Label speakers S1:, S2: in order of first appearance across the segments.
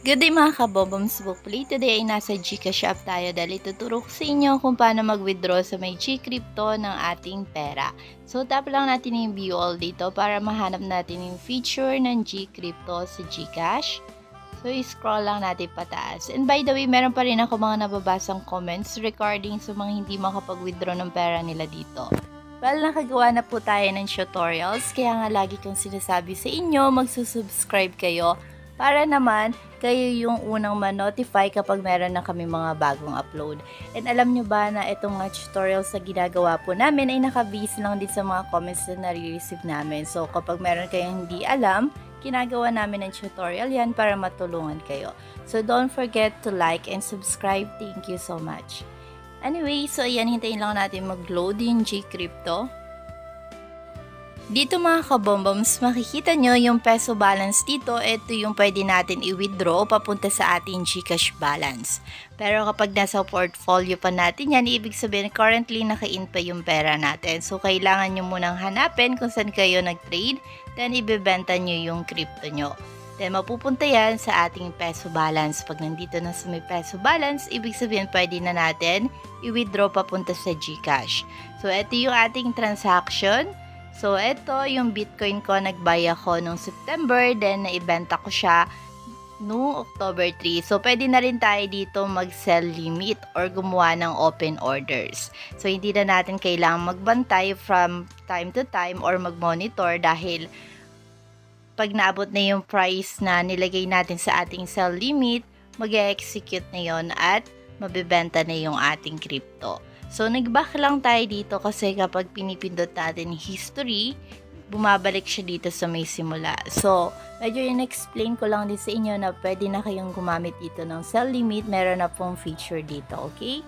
S1: Good day mga kaboboms, Bukpuli. Today ay nasa GCash shop tayo dahil ituturo ko sa inyo kung paano mag-withdraw sa may GCrypto ng ating pera. So tap lang natin yung view all dito para mahanap natin yung feature ng GCrypto sa GCash. So i-scroll lang natin pataas. And by the way, meron pa rin ako mga nababasang comments regarding sa mga hindi makapag-withdraw ng pera nila dito. Well, nakagawa na po tayo ng tutorials, kaya nga lagi kong sinasabi sa inyo, magsusubscribe kayo para naman kayo yung unang ma-notify kapag meron na kami mga bagong upload. And alam nyo ba na itong tutorials na ginagawa po namin ay naka-base lang din sa mga comments na nare-receive namin. So kapag meron kayong hindi alam, ginagawa namin ng tutorial yan para matulungan kayo. So don't forget to like and subscribe. Thank you so much. Anyway, so ayan, hintayin lang natin mag-load yung GCrypto. Dito mga kabomboms, makikita nyo yung peso balance dito. Ito yung pwede natin i-withdraw papunta sa ating GCash balance. Pero kapag nasa portfolio pa natin yan, ibig sabihin currently naka-in pa yung pera natin. So kailangan nyo munang hanapin kung saan kayo nag-trade, then ibebenta nyo yung crypto nyo. Then mapupunta yan sa ating peso balance. Pag nandito na sa may peso balance, ibig sabihin pwede na natin i-withdraw papunta sa GCash. So ito yung ating transaction. So, ito yung Bitcoin ko, nag-buy ako nung September, then naibenta ko siya noong October 3. So, pwede na rin tayo dito mag-sell limit or gumawa ng open orders. So, hindi na natin kailangang magbantay from time to time or mag-monitor dahil pag naabot na yung price na nilagay natin sa ating sell limit, mag-execute na yon at mabibenta na yung ating crypto. So, nag-back lang tayo dito kasi kapag pinipindot natin history, bumabalik siya dito sa may simula. So, medyo in-explain ko lang din sa inyo na pwede na kayong gumamit dito ng sell limit. Meron na pong feature dito, okay?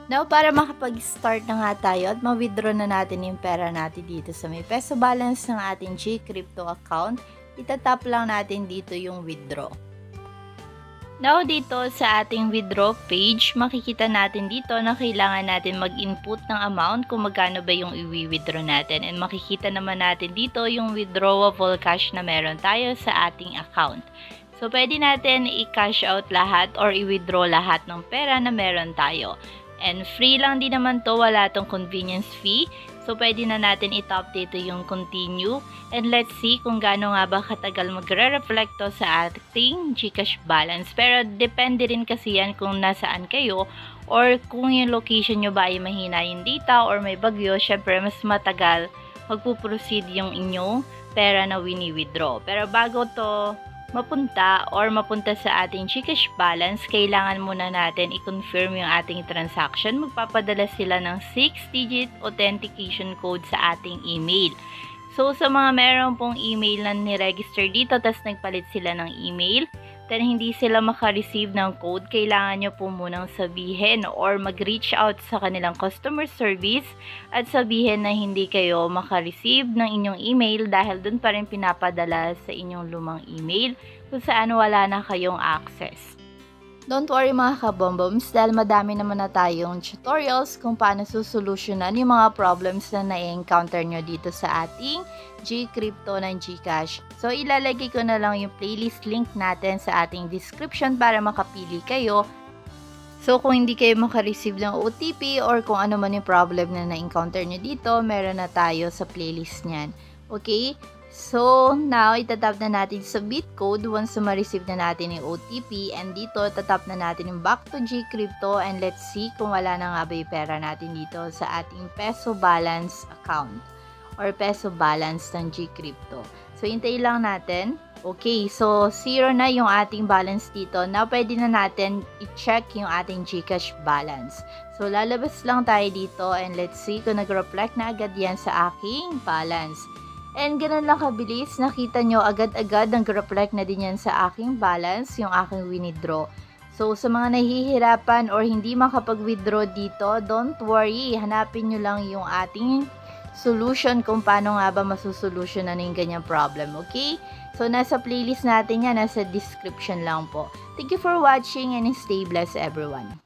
S1: Now, para makapag-start na nga tayo at ma-withdraw na natin yung pera natin dito sa may peso balance ng ating GCrypto account, itatap lang natin dito yung withdraw. Now, dito sa ating withdraw page, makikita natin dito na kailangan natin mag-input ng amount kung magkano ba yung i-withdraw natin. And makikita naman natin dito yung withdrawable cash na meron tayo sa ating account. So, pwede natin i-cash out lahat or i-withdraw lahat ng pera na meron tayo. And free lang din naman to, wala tong convenience fee. So, pwede na natin i-top dito yung continue. And let's see kung gaano nga ba katagal magre-reflect to sa ating GCash balance. Pero, depende rin kasi yan kung nasaan kayo or kung yung location nyo ba ay mahina yung data or may bagyo. Syempre, mas matagal magpuproceed yung inyong pera na wini-withdraw. Pero, bago to mapunta sa ating GCash balance, kailangan muna natin i-confirm yung ating transaction. Magpapadala sila ng 6-digit authentication code sa ating email. So, sa mga meron pong email na niregister dito, tas nagpalit sila ng email, then hindi sila makareceive ng code, kailangan nyo po munang sabihin or mag-reach out sa kanilang customer service at sabihin na hindi kayo makareceive ng inyong email dahil dun pa rin pinapadala sa inyong lumang email kung saan wala na kayong access. Don't worry mga kabomboms dahil madami naman na tayong tutorials kung paano susolusyonan yung mga problems na na-encounter nyo dito sa ating GCrypto ng GCash. So, ilalagay ko na lang yung playlist link natin sa ating description para makapili kayo. So, kung hindi kayo makareceive ng OTP or kung ano man yung problem na na-encounter nyo dito, meron na tayo sa playlist nyan. Okay? So, now, itatap na natin sa Bitcode once na ma-receive na natin yung OTP. And dito, tatap na natin yung back to GCrypto. And let's see kung wala na nga ba yung pera natin dito sa ating peso balance account or peso balance ng GCrypto. So, hintayin lang natin. Okay, so 0 na yung ating balance dito. Now, pwede na natin i-check yung ating GCash balance. So, lalabas lang tayo dito and let's see kung nag-reflect na agad yan sa aking balance. And ganun lang kabilis, nakita nyo agad-agad nag-reflect na din yan sa aking balance, yung aking withdraw. So, sa mga nahihirapan or hindi makapag-withdraw dito, don't worry, hanapin nyo lang yung ating solution kung paano nga ba masusolusyonan yung ganyang problem, okay? So, nasa playlist natin yan, nasa description lang po. Thank you for watching and stay blessed everyone.